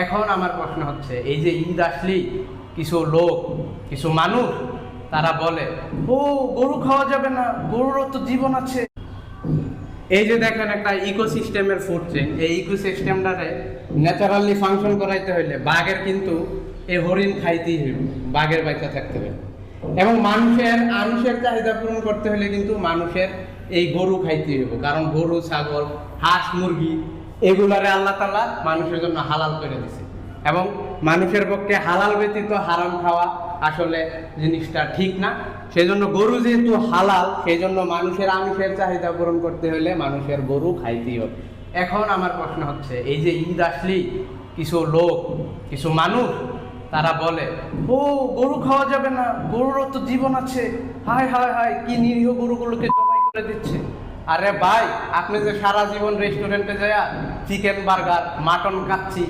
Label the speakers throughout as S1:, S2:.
S1: এখন আমার প্রশ্ন হচ্ছে, এই যে ঈদ আসলেই কিছু লোক, কিছু মানুষ তারা বলে, ও গরু খাওয়া যাবে না, গরুরও তো জীবন আছে। এই যে দেখেন একটা ইকোসিস্টেমের ফুড চেইন, এই ইকোসিস্টেমটারে ন্যাচারালি ফাংশন করাইতে হইলে বাঘের কিন্তু এই হরিণ খাইতেই হইবে, বাঘের বাইচা থাকতে হবে। এবং মানুষের চাহিদা পূরণ করতে হলে কিন্তু মানুষের এই গরু খাইতেই হইব, কারণ গরু, ছাগল, হাঁস, মুরগি এগুলারে আল্লাহ তাআলা মানুষের জন্য হালাল করে দিছে। এবং মানুষের পক্ষে হালাল ব্যতীত হারাম খাওয়া আসলে জিনিসটা ঠিক না। সেই জন্য গরু যেহেতু হালাল, সেই জন্য মানুষের আমিষের চাহিদা পূরণ করতে হলে মানুষের গরু খাইতেই হবে। এখন আমার প্রশ্ন হচ্ছে, এই যে ঈদ আসলেই কিছু লোক, কিছু মানুষ তারা বলে, ও গরু খাওয়া যাবে না, গরুরও তো জীবন আছে, হায় হায় হায় কি নিরীহ গরুগুলোকে জবাই করে দিচ্ছে। আরে ভাই, আপনি যে সারা জীবন রেস্টুরেন্টে যায় চিকেন বার্গার, মাটন কাচ্ছি,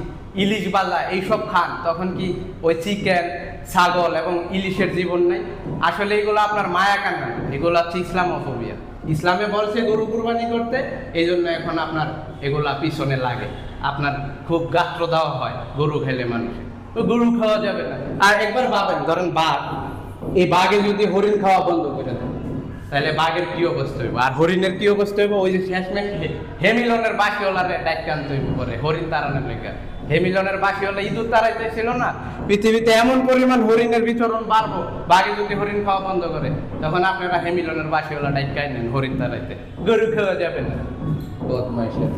S1: ইলিশ বালা এইসব খান, তখন কি ওই চিকেন, ছাগল এবং ইলিশের জীবন নাই? আসলে এগুলো আপনার মায়া কান্না, এগুলো হচ্ছে ইসলামোফোবিয়া। ইসলামে বলছে গরু কুরবানি করতে, এই জন্য এখন আপনার এগুলা পিছনে লাগে, আপনার খুব গাত্র দেওয়া হয় গরু খেলে মানুষের। তো গরু খাওয়া যাবে না। আর একবার ভাবেন, ধরেন বাঘ, এই বাঘে যদি হরিণ খাওয়া বন্ধ করে দেয়, তাহলে বাঘের কি অবস্থা হইব? আর হরিণের কি অবস্থা হইব? ওই যে শেষমেশ হেমিলনের বাসিওয়ালারে ডাইকে আনতে হইব পরে হরিণ তাড়ানোর লেগে। হেমিলনের বাসিওয়ালা ইঁদুর তাড়াইতেছিল না, পৃথিবীতে এমন পরিমাণ হরিণের বিচরণ বাড়বো, বাঘে যদি হরিণ খাওয়া বন্ধ করে, তখন আপনারা হেমিলনের বাসিওয়ালা ডাইকে আনেন হরিণ তাড়াইতে। গরু খাওয়া যাবে না, বদমাইশের।